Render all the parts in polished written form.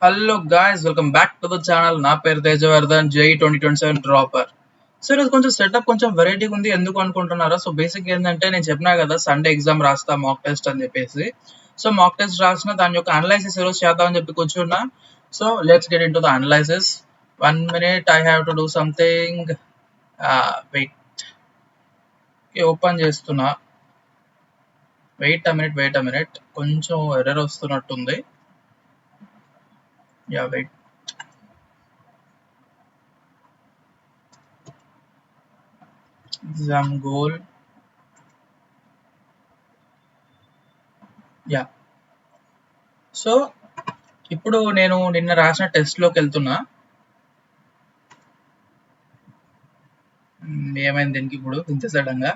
Hello guys, welcome back to the channel. నా పేరు తేజవర్ధన్, జై 2027 డ్రాపర్. సో ఈరోజు కొంచెం సెటప్ కొంచెం వెరైటీగా ఉంది. ఎందుకు అనుకుంటున్నారా? సో బేసిక్ ఏంటంటే, నేను చెప్పినా కదా సండే ఎగ్జామ్ రాస్తా మాక్ టెస్ట్ అని చెప్పేసి. సో మాక్ టెస్ట్ రాసిన దాని యొక్క అనలైసిస్ ఈరోజు చేద్దామని చెప్పి కూర్చున్నా. So let's get into the analysis. 1 minute, I have to do something. Wait, open చేస్తున్నా. వెయిట్ అ మినిట్, కొంచెం ఎర్రర్ వస్తున్నట్టుంది. Yeah wait. Exam goal. Yeah, so ఇప్పుడు నేను నిన్న రాసిన టెస్ట్లోకి వెళ్తున్నా. ఏమైంది దీనికి ఇప్పుడు ఇంత సడన్గా?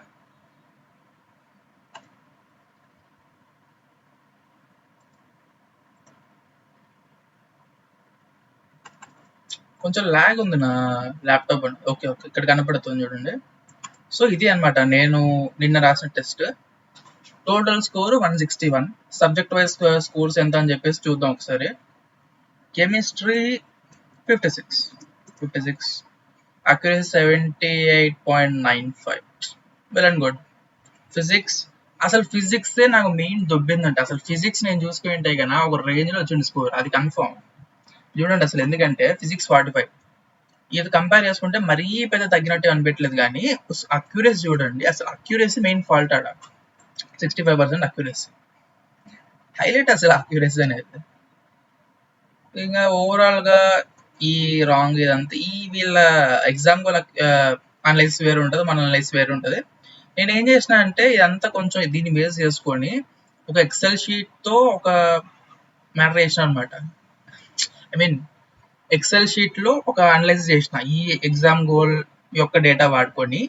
కొంచెం ల్యాగ్ ఉంది నా ల్యాప్టాప్. ఓకే ఓకే, ఇక్కడ కనపడుతుంది చూడండి. సో ఇది అనమాట నేను నిన్న రాసిన test. Total score 161. Subject wise scores ఎంత అని చెప్పేసి చూద్దాం ఒకసారి. Chemistry 56, accuracy 78.95, well and good. Physics, అసలు ఫిజిక్స్ నాకు మెయిన్ దొబ్బిందంటే, అసలు ఫిజిక్స్ నేను చూసుకుంటే కన్నా ఒక రేంజ్ లో వచ్చింది స్కోర్, అది కన్ఫర్మ్. చూడండి అసలు, ఎందుకంటే ఫిజిక్స్ 45, ఇది కంపేర్ చేసుకుంటే మరీ పెద్ద తగ్గినట్టు అనిపించలేదు. కానీ అక్యురసీ చూడండి, అసలు అక్యురసీ మెయిన్ ఫాల్ట్ ఆడ. 65% అక్యురసీ, హైలైట్ అసలు అక్యురసీ అనేది. ఇంకా ఓవరాల్ గా ఈ రాంగ్ ఇదంతా ఈ వీళ్ళ ఎగ్జామ్ అనలైస్ వేరు ఉంటుంది, మన అనలైస్ వేరు ఉంటుంది. నేను ఏం చేసిన అంటే, ఇదంతా కొంచెం దీన్ని బేస్ చేసుకొని ఒక ఎక్సెల్ షీట్ తో ఒక మ్యాటర్ చేసిన అనమాట. ఐ మీన్ ఎక్సెల్ షీట్ లో ఒక అనలైజ్ చేసిన, ఈ ఎగ్జామ్ గోల్ యొక్క డేటా వాడుకొని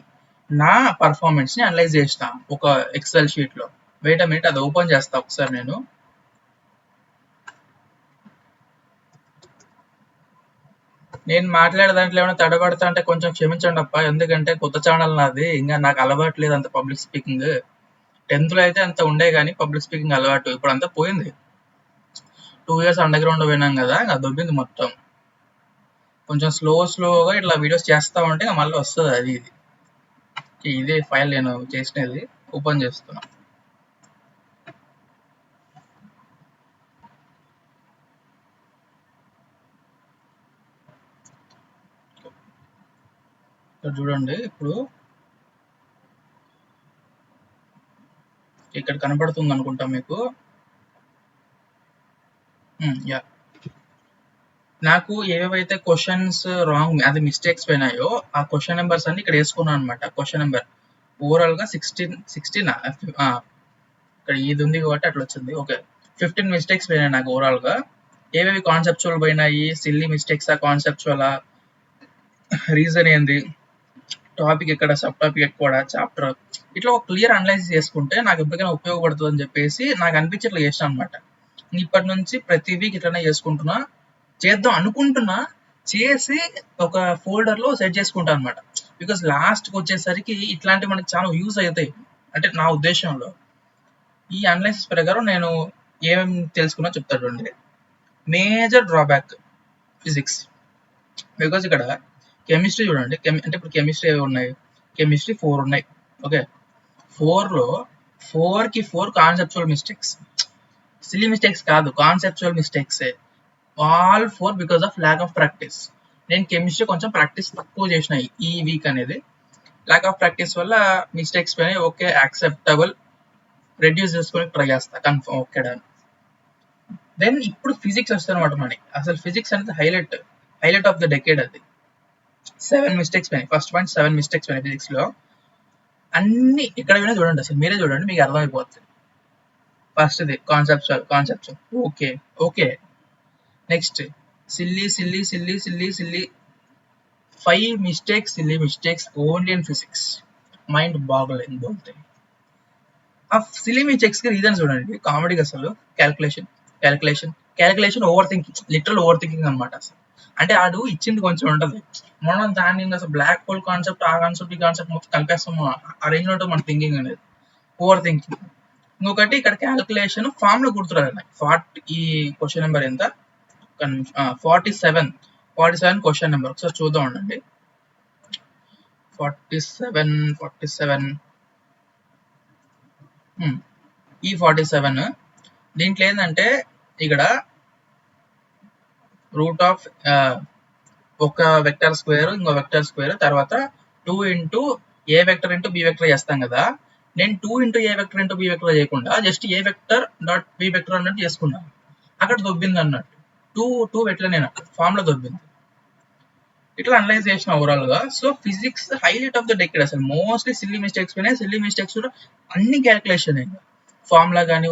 నా పర్ఫార్మెన్స్ ని అనలైజ్ చేసిన ఒక ఎక్సెల్ షీట్ లో. వెయిట్ అ మినిట్, అది ఓపెన్ చేస్తా ఒకసారి. నేను మాట్లాడే దాంట్లో ఏమైనా తడబడతా అంటే కొంచెం క్షమించండి అప్ప, ఎందుకంటే కొత్త ఛానల్ నాది, ఇంకా నాకు అలవాటు లేదు అంత పబ్లిక్ స్పీకింగ్. 10th లో అయితే అంత ఉండే కానీ పబ్లిక్ స్పీకింగ్ అలవాటు, ఇప్పుడు అంతా పోయింది. 2 years అండర్ గ్రౌండ్ పోయినాం కదా, ఇంకా దొబ్బింది మొత్తం. కొంచెం స్లోగా ఇట్లా వీడియోస్ చేస్తా ఉంటే ఇంకా మళ్ళీ వస్తుంది అది ఇది. ఇదే ఫైల్ నేను చేసినది, ఓపెన్ చేస్తున్నా. ఇక్కడ చూడండి, ఇప్పుడు ఇక్కడ కనపడుతుంది అనుకుంటా మీకు. యా, నాకు ఏవైతే క్వశ్చన్స్ రాంగ్, అది మిస్టేక్స్ పోయినాయో ఆ క్వశ్చన్ నెంబర్స్ అన్ని ఇక్కడ వేసుకున్నాను అనమాట. క్వశ్చన్ నెంబర్ ఓవరాల్ గా 16 ఇక్కడ ఇది ఉంది కాబట్టి అట్లా వచ్చింది. ఓకే, 15 మిస్టేక్స్ పోయినాయి నాకు ఓవరాల్ గా. ఏవేవి కాన్సెప్చువల్ పోయినాయి, సిల్లీ మిస్టేక్స్, కాన్సెప్చువల్, రీజన్ ఏంది, టాపిక్ ఎక్కడ, సబ్ టాపిక్ ఎక్కడ, చాప్టర్, ఇట్లా ఒక క్లియర్ అనలైజ్ చేసుకుంటే నాకు ఎప్పటికైనా ఉపయోగపడుతుంది అని చెప్పేసి నాకు అనిపించి ఇట్లా చేసిన అనమాట. ఇప్పటి నుంచి ప్రతి వీక్ ఇట్లనే చేసుకుంటున్నా, చేద్దాం అనుకుంటున్నా, చేసి ఒక ఫోల్డర్ లో సెట్ చేసుకుంటా అనమాట. బికాస్ లాస్ట్ కి వచ్చేసరికి ఇట్లాంటివి మనకి చాలా యూజ్ అవుతాయి అంటే నా ఉద్దేశంలో. ఈ అనలైసిస్ ప్రకారం నేను ఏమేమి తెలుసుకున్నా చెప్తా చూడండి. మేజర్ డ్రాబ్యాక్ ఫిజిక్స్, బికాస్ ఇక్కడ కెమిస్ట్రీ చూడండి. అంటే ఇప్పుడు కెమిస్ట్రీ ఏవి ఉన్నాయి, కెమిస్ట్రీ 4 ఉన్నాయి. ఓకే, 4లో 4 కాన్సెప్చువల్ మిస్టేక్స్, సిల్లీ మిస్టేక్స్ కాదు, కాన్సెప్చువల్ మిస్టేక్సే. All 4 because of lack of practice. నేను కెమిస్ట్రీ కొంచెం ప్రాక్టీస్ తక్కువ చేసిన ఈ వీక్ అనేది. ల్యాక్ ఆఫ్ ప్రాక్టీస్ వల్ల మిస్టేక్స్ పోయినాయి. ఓకే, యాక్సెప్టబుల్, రెడ్యూస్ చేసుకొని ట్రై చేస్తా, కన్ఫర్మ్. Okay done. దెన్ ఇప్పుడు ఫిజిక్స్ వస్తుంది అనమాట మనకి. అసలు ఫిజిక్స్ అనేది హైలైట్ ఆఫ్ ద డెకేడ్. అది 7 మిస్టేక్స్ పోయినాయి. ఫస్ట్ పాయింట్ 7 మిస్టేక్స్ పోయినాయి ఫిజిక్స్ లో. అన్ని ఇక్కడ వినా చూడండి, అసలు మీరే చూడండి, మీకు అర్థమైపోతుంది. ఫస్ట్ ఇది conceptual. Okay. Next silly 5 mistakes, silly mistakes only in physics. Mind బాగోలేదు బోల్తే. ఆ సిల్లీ మిస్టేక్స్ కి రీజన్ చూడండి, కామెడీగా అసలు. Calculation over thinking, literal over thinking అనమాట. అసలు అంటే ఆడు ఇచ్చింది కొంచెం ఉంటది, మనం దాన్ని అసలు బ్లాక్ హోల్ కాన్సెప్ట్, ఆ కాన్సెప్ట్, ఈ కాన్సెప్ట్ మొత్తం కలిపేస్తాము. ఆ రేంజ్ లో ఉంటుంది మన థింకింగ్ అనేది, ఓవర్ థింకింగ్. ఇంకొకటి ఇక్కడ క్యాలిక్యులేషన్ ఫామ్ లో గుర్తురాలి. ఈ క్వశ్చన్ నెంబర్ ఎంత, 47 క్వశ్చన్ నెంబర్ ఒకసారి చూద్దాం ఉండండి. 47 ఈ 47 దీంట్లో ఏంటంటే ఇక్కడ రూట్ ఆఫ్ ఒక వెక్టర్ స్క్వేర్ ఇంకో వెక్టర్ స్క్వేర్ తర్వాత 2 into A vector into B vector చేస్తాం కదా. నేను 2 into A vector into B vector చేయకుండా just A vector dot B vector అన్నట్టు చేసుకున్నాను. అక్కడ దొబ్బింది అన్నట్టు 2 పెట్టలే నేను ఫామ్ లో దొబ్బింది. ఇట్లా అనలైజ్ చేసిన ఓవరాల్ గా. So physics highlight of the decade అసలు మోస్ట్లీ సిల్లీ మిస్టేక్స్ పోయినాయి. సిల్లీ మిస్టేక్స్ కూడా అన్ని క్యాలిక్యులేషన్ అయింది. ఫార్ములా కానీ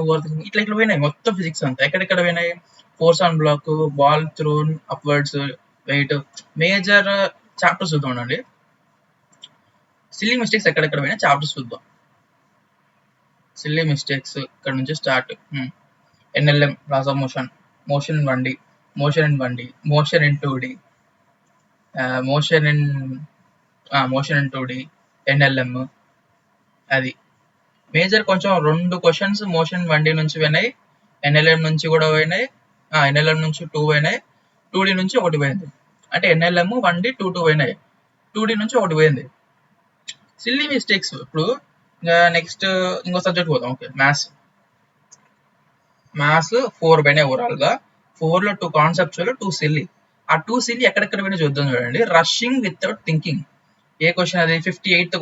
ఇట్లా పోయినాయి మొత్తం ఫిజిక్స్ అంతా. ఎక్కడెక్కడ పోయినాయి? Force on block, ball thrown upwards, weight, major chapters చూద్దాం అండి. సిల్లీ మిస్టేక్స్ ఎక్కడెక్కడ పోయినా చాప్టర్స్ చూద్దాం. సిల్లీ మిస్టేక్స్ ఇక్కడ నుంచి start. NLM, laws of motion, motion in 1D, motion in 1D, motion in 2D, motion in 2D, NLM. అది major కొంచెం 2 questions motion 1D నుంచి పోయినాయి, ఎన్ఎల్ఎం నుంచి కూడా పోయినాయి, ఎన్ఎల్ఎం నుంచి 2 పోయినాయి, 2D నుంచి 1 పోయింది. అంటే ఎన్ఎల్ఎం 1D 2 పోయినాయి, 2D నుంచి 1 పోయింది. Silly mistakes. ఇప్పుడు నెక్స్ట్ ఇంకో సబ్జెక్ట్ పోదాం. ఓకే, మ్యాథ్స్ 4 పోయినాయి ఓవరాల్ గా. 4లో 2 కాన్సెప్చువల్, 2 సిల్లీ. ఆ 2 సిల్లీ ఎక్కడెక్కడ పోయినా చూద్దాం చూడండి. Rushing without thinking. ఏ క్వశ్చన్ అది? 58th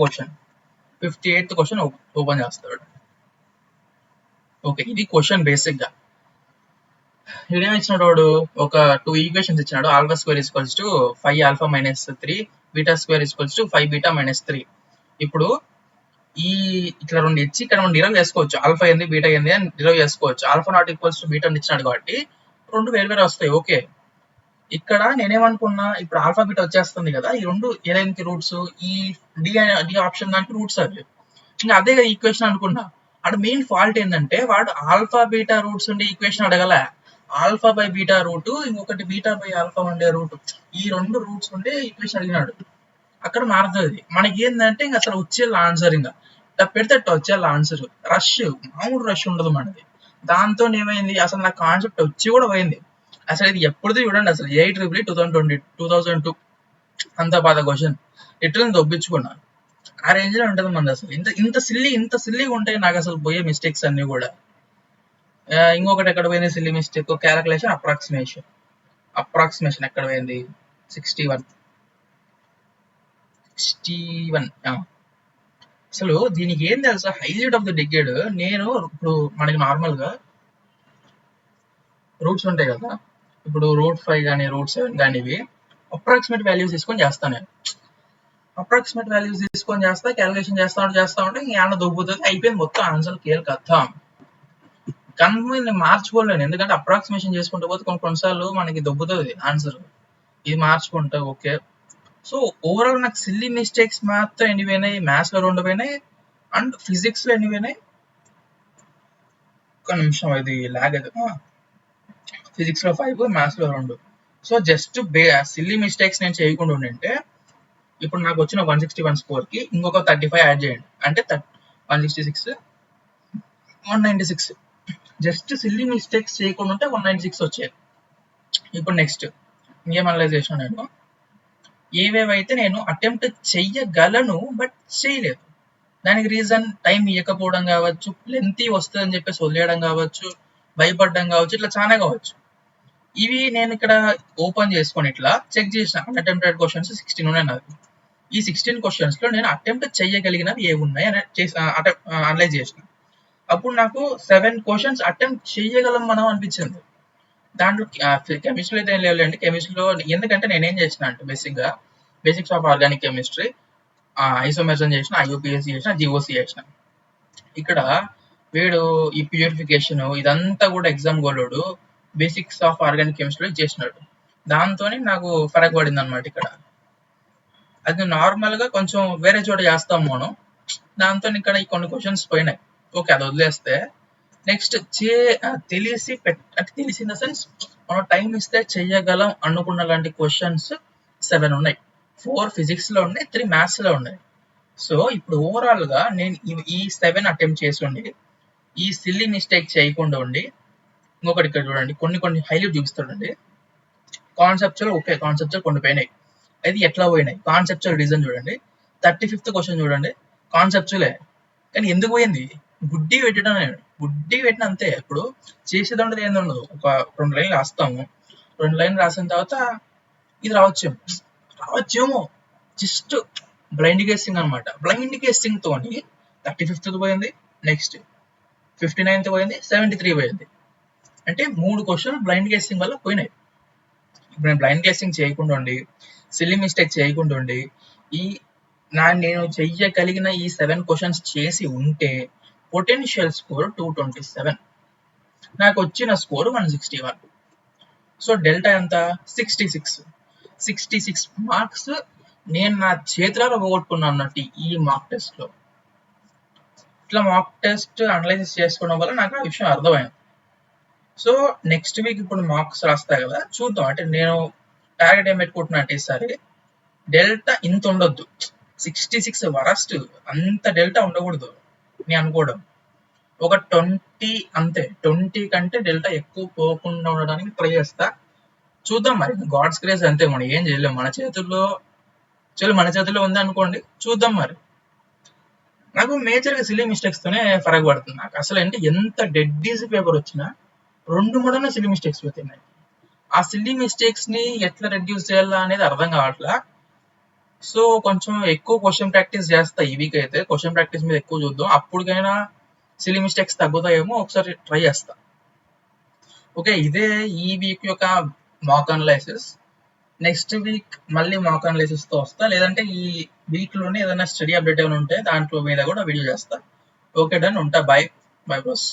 క్వశ్చన్ ఓపెన్ చేస్తాడు. ఓకే, ఇది క్వశ్చన్ బేసిక్ గా. ఇదేమి ఇచ్చినాడు వాడు? ఒక 2 ఈక్వేషన్స్ ఇచ్చినాడు. Alpha square equals to 5 alpha minus 3, beta square equals to 5 beta minus 3. ఇప్పుడు ఇట్లా 2 ఇచ్చి ఇక్కడ 2 డిరైవ్ చేసుకోవచ్చు. ఆల్ఫా ఏంది బీటా ఏంది అని డిరైవ్ చేసుకోవచ్చు. Alpha not equals to beta ఇచ్చినాడు కాబట్టి 2 వేరు వస్తాయి. ఓకే, ఇక్కడ నేనేమనుకున్నా, ఇప్పుడు ఆల్ఫా బీటా వచ్చేస్తుంది కదా, ఈ 2 ఏదైనా రూట్స్, ఈ డి ఆప్షన్ దానికి రూట్స్ అవి. ఇంకా అదే ఈక్వేషన్ అనుకున్నా. అక్కడ మెయిన్ ఫాల్ట్ ఏంటంటే వాడు ఆల్ఫా బీటా రూట్స్ ఉండే ఈక్వేషన్ అడగల. ఆల్ఫా బై బీటా రూట్, ఇంకొకటి బీటా బై ఆల్ఫా ఉండే రూట్, ఈ 2 రూట్స్ ఉండే ఈక్వేషన్ అడిగినాడు. అక్కడ మారుతుంది. మనకి ఏంటంటే ఇంకా అసలు వచ్చేలా ఆన్సర్, ఇంకా పెడితే వచ్చేలా ఆన్సర్. రష్, మామూలు రష్ ఉండదు మనది. దాంతో ఏమైంది, అసలు నా కాన్సెప్ట్ వచ్చి కూడా పోయింది. అసలు ఇది ఎప్పుడుది చూడండి, అసలు 2002 అంత బాధ క్వశ్చన్ ఇట్లా దొబ్బించుకున్నా. ఆ రేంజ్ లో ఉంటుంది మనది. అసలు ఇంత సిల్లీగా ఉంటాయి నాకు అసలు పోయే మిస్టేక్స్ అన్ని కూడా. ఇంకొకటి ఎక్కడ పోయింది సిల్లీ మిస్టేక్? క్యాలిక్యులేషన్ అప్రాక్సిమేషన్ ఎక్కడ పోయింది? 61. అసలు దీనికి ఏం తెలుసా? Highlight of the decade. నేను ఇప్పుడు మనకి నార్మల్ గా రూట్స్ ఉంటాయి కదా, ఇప్పుడు రూట్ 5 కానీ రూట్ 7 కానీ ఇవి అప్రాక్సిమేట్ వాల్యూస్ తీసుకొని చేస్తాను. అప్రాక్సిమేట్ వాల్యూస్ తీసుకొని క్యాలిక్యులేషన్ చేస్తా ఉంటే ఏమన్నా దొబ్బుతుంది, అయిపోయింది మొత్తం ఆన్సర్ క్లియర్ కథ. కానీ నేను మార్చుకోలేను, ఎందుకంటే అప్రాక్సిమేషన్ చేసుకుంటూ పోతే కొన్నిసార్లు మనకి దొబ్బుతుంది ఆన్సర్. ఇది మార్చుకుంటా. ఓకే, సో ఓవరాల్ నాకు సిల్లీ మిస్టేక్స్ మాత్రం ఎన్ని పోయినాయి? మ్యాథ్స్ లో 2 పోయినాయి అండ్ ఫిజిక్స్ లో ఎన్ని పోయినాయి? ఒక నిమిషం, ఇది లాగ్ అది. ఫిజిక్స్ లో 5, మ్యాథ్స్ లో 2. సో జస్ట్ సిల్లీ మిస్టేక్స్ నేను చేయకుండా ఉండింటే ఇప్పుడు నాకు వచ్చిన 161 స్కోర్ కి ఇంకొక 35 యాడ్ చేయండి, అంటే 166, 196. జస్ట్ సిల్లీ మిస్టేక్స్ చేయకుండా ఉంటే 196 వచ్చాయి. ఇప్పుడు నెక్స్ట్ ఇంకేం అనలైజ్ చేసిన, నేను ఏవేవైతే నేను అటెంప్ట్ చెయ్యగలను బట్ చేయలేదు. దానికి రీజన్ టైం ఇవ్వకపోవడం కావచ్చు, లెంతీ వస్తుందని చెప్పేసి వదిలేయడం కావచ్చు, భయపడడం కావచ్చు, ఇట్లా చాలా కావచ్చు. ఇవి నేను ఇక్కడ ఓపెన్ చేసుకొని ఇట్లా చెక్ చేసిన. అటెంప్టెడ్ క్వశ్చన్స్ 16 ఉన్నాయి నాకు. ఈ 16 క్వశ్చన్స్ లో నేను అటెంప్ట్ చేయగలిగినవి ఏవి ఉన్నాయి అని అనలైజ్ చేసిన. అప్పుడు నాకు 7 క్వశ్చన్స్ అటెంప్ట్ చేయగలం మనం అనిపించింది. దాంట్లో కెమిస్ట్రీ అయితే ఏం లేవులేండి. కెమిస్ట్రీలో ఎందుకంటే నేనేం చేసిన అంటే బేసిక్స్ ఆఫ్ ఆర్గానిక్ కెమిస్ట్రీ, ఐసోమెర్జన్ చేసిన, ఐఓపిఎస్సి చేసిన, జిఓసి చేసిన. ఇక్కడ వీడు ఈ ప్యూరిఫికేషన్ ఇదంతా కూడా ఎగ్జామ్ గోలోడు బేసిక్స్ ఆఫ్ ఆర్గానిక్ కెమిస్ట్రీ చేసినాడు. దాంతో నాకు ఫరక్ పడింది అనమాట. ఇక్కడ అది నార్మల్ గా కొంచెం వేరే చోట చేస్తాం మనం, దాంతో ఇక్కడ ఈ కొన్ని క్వశ్చన్స్ పోయినాయి. ఓకే, అది వదిలేస్తే నెక్స్ట్ తెలిసి ఇన్ ద సెన్స్ మనం టైం ఇస్తే చెయ్యగలం అనుకున్న లాంటి క్వశ్చన్స్ 7 ఉన్నాయి. 4 ఫిజిక్స్ లో ఉన్నాయి, 3 మ్యాథ్స్ లో ఉన్నాయి. సో ఇప్పుడు ఓవరాల్ గా నేను ఈ 7 అటెంప్ట్ చేసి ఉండి ఈ సిల్లీ మిస్టేక్ చేయకుండా ఉండి, ఇంకొకటి ఇక్కడ చూడండి, కొన్ని హైలైట్ చూపిస్తాడండి. కాన్సెప్చువల్ ఓకే, కాన్సెప్చువల్ కొన్ని పోయినాయి. అయితే ఎట్లా పోయినాయి? కాన్సెప్చువల్ రీజన్ చూడండి, 35th క్వశ్చన్ చూడండి, కాన్సెప్చువలే కానీ ఎందుకు పోయింది? గుడ్డి పెట్టడం, గుడ్డి పెట్టిన అంతే. ఇప్పుడు చేసేది ఉండదు, ఏంది ఉండదు. ఒక 2 లైన్లు రాస్తాము, 2 లైన్లు రాసిన తర్వాత ఇది రావచ్చేమో జస్ట్ బ్లైండ్ గెస్సింగ్ అనమాట. బ్లైండ్ గెస్సింగ్ తోని 35th పోయింది, నెక్స్ట్ 59th పోయింది, 73 పోయింది. అంటే 3 క్వశ్చన్ బ్లైండ్ గెస్సింగ్ వల్ల పోయినాయి. ఇప్పుడు నేను బ్లైండ్ గెస్సింగ్ చేయకుండా ఉండి, సిల్లీ మిస్టేక్ చేయకుండా ఉండి, నేను చెయ్యగలిగిన ఈ 7 క్వశ్చన్స్ చేసి ఉంటే పొటెన్షియల్ స్కోర్ 227, నాకు వచ్చిన స్కోర్ 161. సో డెల్టా ఎంత? 66 మార్క్స్ నేను నా చేతులలో పోగొట్టుకున్నాను అన్నట్టు ఈ మాక్ టెస్ట్ లో. ఇట్లా మాక్ టెస్ట్ అనలైసిస్ చేసుకోవడం వల్ల నాకు ఆ విషయం అర్థమైంది. సో నెక్స్ట్ వీక్ ఇప్పుడు మార్క్స్ రాస్తా కదా, చూద్దాం. అంటే నేను టార్గెట్ ఏం పెట్టుకుంటున్నా అంటే ఈసారి డెల్టా ఇంత ఉండొద్దు, 66 వరస్ట్, అంత డెల్టా ఉండకూడదు నేను అనుకోవడం. ఒక 20 అంతే, 20 కంటే డెల్టా ఎక్కువ పోకుండా ఉండడానికి ట్రై చేస్తా. చూద్దాం మరి, గాడ్స్ గ్రేస్ అంతే, మనం ఏం చేయలేం. మన చేతుల్లో ఉంది అనుకోండి, చూద్దాం మరి. నాకు మేజర్గా సిల్లీ మిస్టేక్స్ తోనే ఫరక్ పడుతుంది. నాకు అసలు అంటే ఎంత డెడ్ ఈజీ పేపర్ వచ్చినా 2-3 సిల్లీ మిస్టేక్స్ పోతున్నాయి. ఆ సిల్లీ మిస్టేక్స్ ని ఎట్లా రెడ్యూస్ చేయాలా అనేది అర్థం కావట్లా. సో కొంచెం ఎక్కువ క్వశ్చన్ ప్రాక్టీస్ చేస్తా ఈ వీక్. అయితే క్వశ్చన్ ప్రాక్టీస్ మీద ఎక్కువ చూద్దాం, అప్పటికైనా సిల్లీ మిస్టేక్స్ తగ్గుతాయేమో ఒకసారి ట్రై చేస్తా. ఓకే, ఇదే ఈ వీక్ యొక్క మాక్ అనలైసిస్. నెక్స్ట్ వీక్ మళ్ళీ మాక్ అనలైసిస్ తో వస్తా, లేదంటే ఈ వీక్ లోనే ఏదైనా స్టడీ అప్డేట్ ఏమైనా ఉంటే దాంట్లో మీద కూడా వీడియో చేస్తా. ఓకే డన్, ఉంటా. By boss.